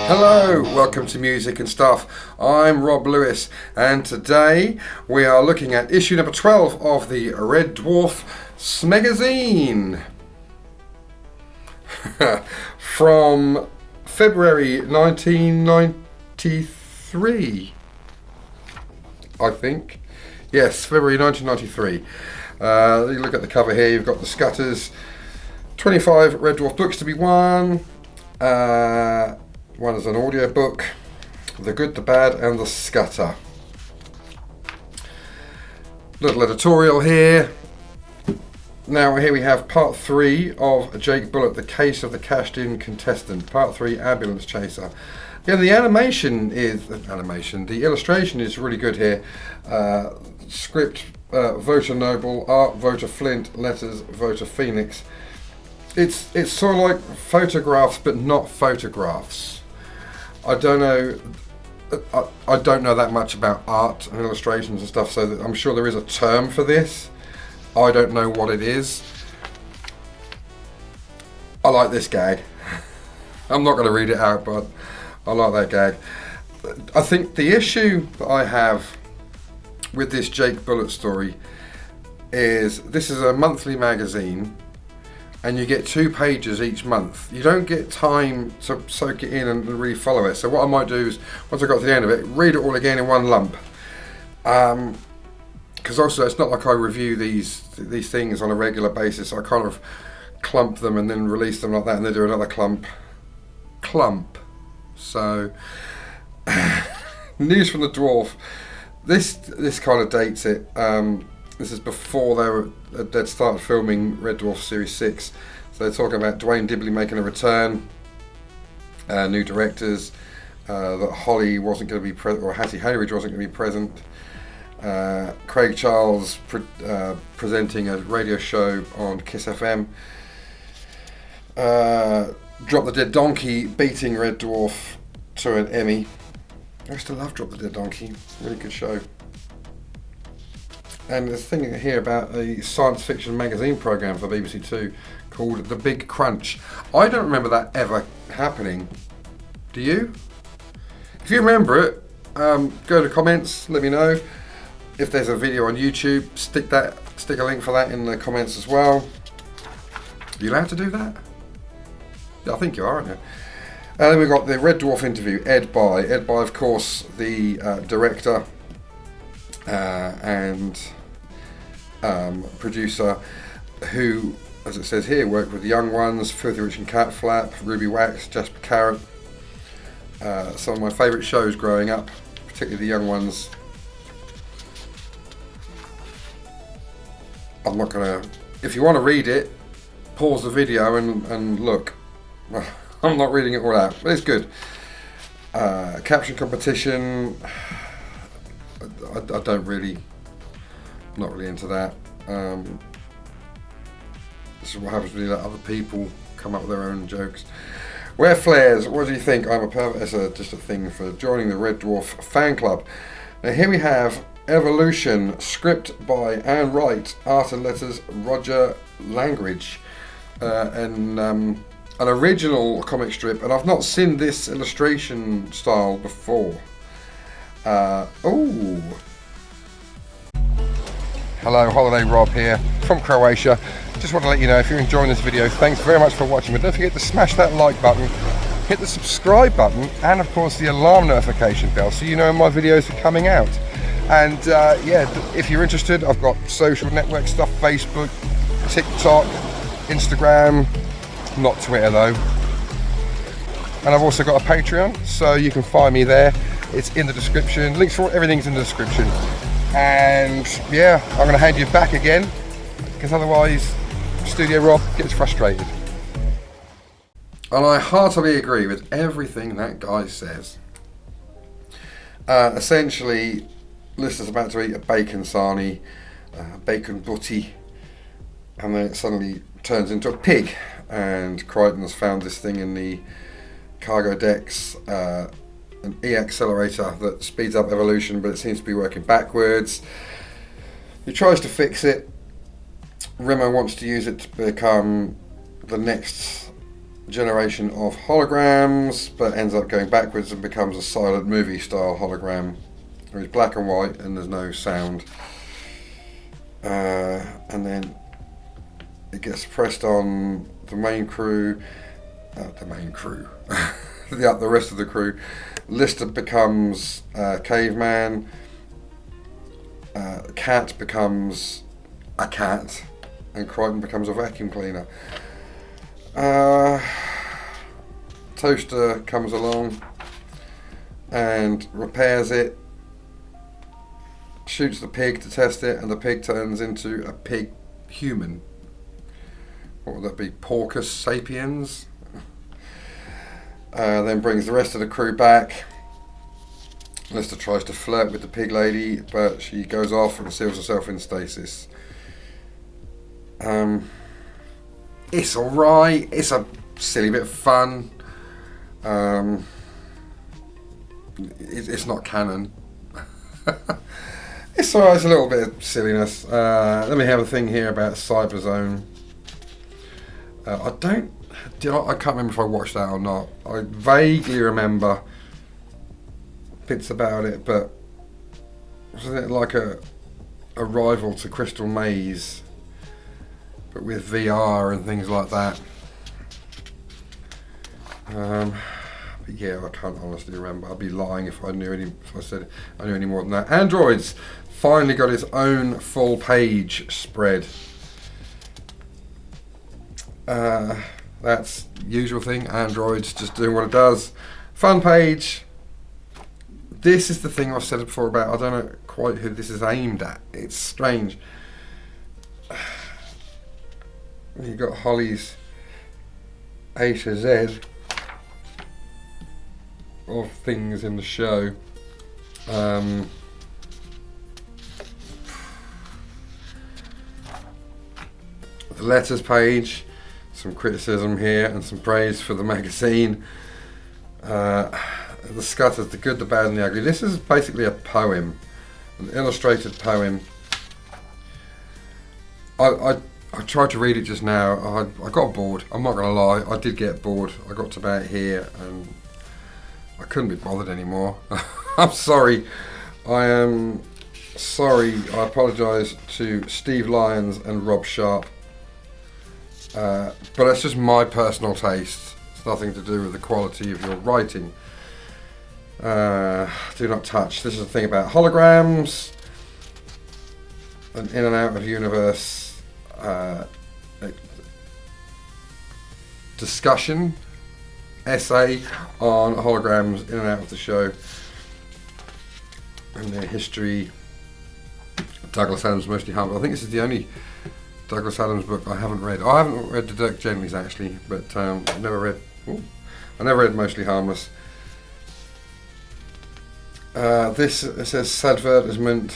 Hello, welcome to Music and Stuff. I'm Rob Lewis, and today we are looking at issue number 12 of the Red Dwarf Magazine from February 1993, I think. Yes, February 1993. You look at the cover here, you've got the Scutters, 25 Red Dwarf books to be won. One is an audio book, The Good, the Bad and the Scutter. Little editorial here. Now here we have part 3 of Jake Bullitt, The Case of the Cashed In Contestant. Part 3, Ambulance Chaser. Again, the illustration is really good here. Script, Voter Noble, art, Voter Flint, letters, Voter Phoenix. It's sort of like photographs, but not photographs. I don't know that much about art and illustrations and stuff, so I'm sure there is a term for this. I don't know what it is. I like this gag. I'm not going to read it out, but I like that gag. I think the issue that I have with this Jake Bullitt story is this is a monthly magazine, and you get 2 pages each month. You don't get time to soak it in and really follow it. So what I might do is, once I got to the end of it, read it all again in one lump. Because also it's not like I review these things on a regular basis. I kind of clump them and then release them like that, and then do another clump. So news from the Dwarf. This kind of dates it. This is before they'd started filming Red Dwarf Series 6. So they're talking about Dwayne Dibley making a return, new directors, that Holly wasn't going to be present, or Hattie Hayridge wasn't going to be present. Craig Charles presenting a radio show on Kiss FM. Drop the Dead Donkey beating Red Dwarf to an Emmy. I used to love Drop the Dead Donkey, really good show. And there's a thing here about a science fiction magazine program for BBC Two called The Big Crunch. I don't remember that ever happening. Do you? If you remember it, go to comments, let me know. If there's a video on YouTube, stick a link for that in the comments as well. Are you allowed to do that? Yeah, I think you are, aren't you? And then we've got the Red Dwarf interview, Ed Bye, of course, the director and producer who, as it says here, worked with the Young Ones, Filthy Rich and Cat Flap, Ruby Wax, Jasper Carrot. Some of my favourite shows growing up, particularly the Young Ones. I'm not going to... If you want to read it, pause the video and look. I'm not reading it all out, but it's good. Caption competition... I don't really... Not really into that. This is what happens when you let other people come up with their own jokes. Wear flares. What do you think? I'm a pervert. It's just a thing for joining the Red Dwarf fan club. Now here we have Evolution, script by Anne Wright, art and letters Roger Langridge, and an original comic strip. And I've not seen this illustration style before. Hello, Holiday Rob here from Croatia. Just want to let you know, if you're enjoying this video, thanks very much for watching, but don't forget to smash that like button, hit the subscribe button, and of course the alarm notification bell so you know when my videos are coming out. And if you're interested, I've got social network stuff, Facebook, TikTok, Instagram, not Twitter though. And I've also got a Patreon, so you can find me there. It's in the description. Links for everything's in the description. And yeah, I'm going to hand you back again, because otherwise Studio Rob gets frustrated. And I heartily agree with everything that guy says. Essentially, Lister's about to eat a bacon sarnie, bacon butty, and then it suddenly turns into a pig. And Crichton has found this thing in the cargo decks, an E-accelerator that speeds up evolution, but it seems to be working backwards. He tries to fix it. Remo wants to use it to become the next generation of holograms, but ends up going backwards and becomes a silent movie style hologram. It's black and white and there's no sound. And then it gets pressed on the main crew, the rest of the crew. Lister becomes caveman. Cat becomes a cat, and Crichton becomes a vacuum cleaner. Toaster comes along and repairs it, shoots the pig to test it, and the pig turns into a pig human. What would that be? Porcus sapiens? Then brings the rest of the crew back. Lister tries to flirt with the pig lady, but she goes off and seals herself in stasis. It's alright. It's a silly bit of fun. It's not canon. It's alright. It's a little bit of silliness. Let me have a thing here about Cyberzone. I can't remember if I watched that or not. I vaguely remember bits about it, but wasn't it like a rival to Crystal Maze, but with VR and things like that? But yeah, I can't honestly remember. I'd be lying if I said I knew any more than that. Androids finally got its own full page spread. That's the usual thing. Android's just doing what it does. Fun page. This is the thing I've said before about, I don't know quite who this is aimed at. It's strange. You've got Holly's A to Z of things in the show. The letters page, some criticism here and some praise for the magazine. The scutters, the good, the bad and the ugly. This is basically a poem, an illustrated poem. I tried to read it just now. I got bored. I'm not going to lie, I did get bored. I got to about here and I couldn't be bothered anymore. I'm sorry. I am sorry. I apologise to Steve Lyons and Rob Sharp. But that's just my personal taste. It's nothing to do with the quality of your writing. Do not touch. This is the thing about holograms, an in and out of universe discussion essay on holograms in and out of the show and their history. Douglas Adams Mostly Harmless. I think this is the only Douglas Adams book I haven't read. I haven't read the Dirk Gentlys actually, but I never read Mostly Harmless. This says Sadvertisement.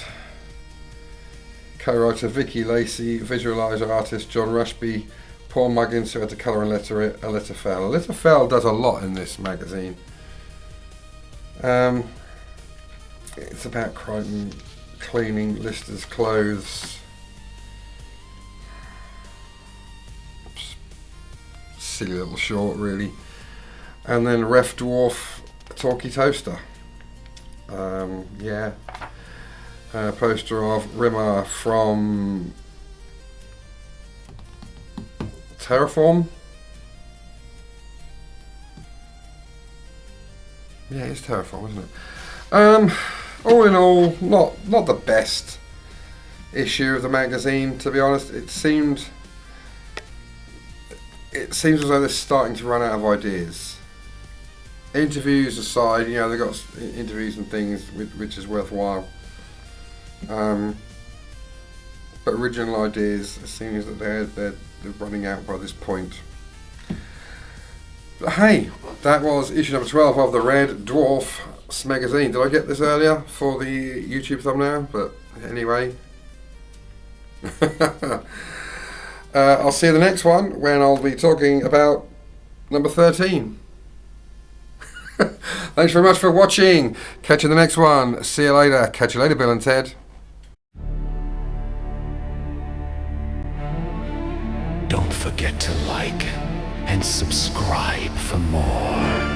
Co-writer Vicky Lacey, visualizer artist John Rushby, Paul Muggins who had to colour and letter it, Aletta Fell. Aletta Fell does a lot in this magazine. It's about Crichton cleaning Lister's clothes. Silly little short really. And then Red Dwarf Talkie Toaster. Poster of Rimmer from Terraform. Yeah, it's Terraform, isn't it? All in all, not the best issue of the magazine, to be honest. It seems as though they're starting to run out of ideas. Interviews aside, you know, they've got interviews and things which is worthwhile. But original ideas, it seems that they're running out by this point. But hey, that was issue number 12 of the Red Dwarf Magazine. Did I get this earlier for the YouTube thumbnail? But anyway. I'll see you in the next one when I'll be talking about number 13. Thanks very much for watching. Catch you in the next one. See you later. Catch you later, Bill and Ted. Don't forget to like, and subscribe for more.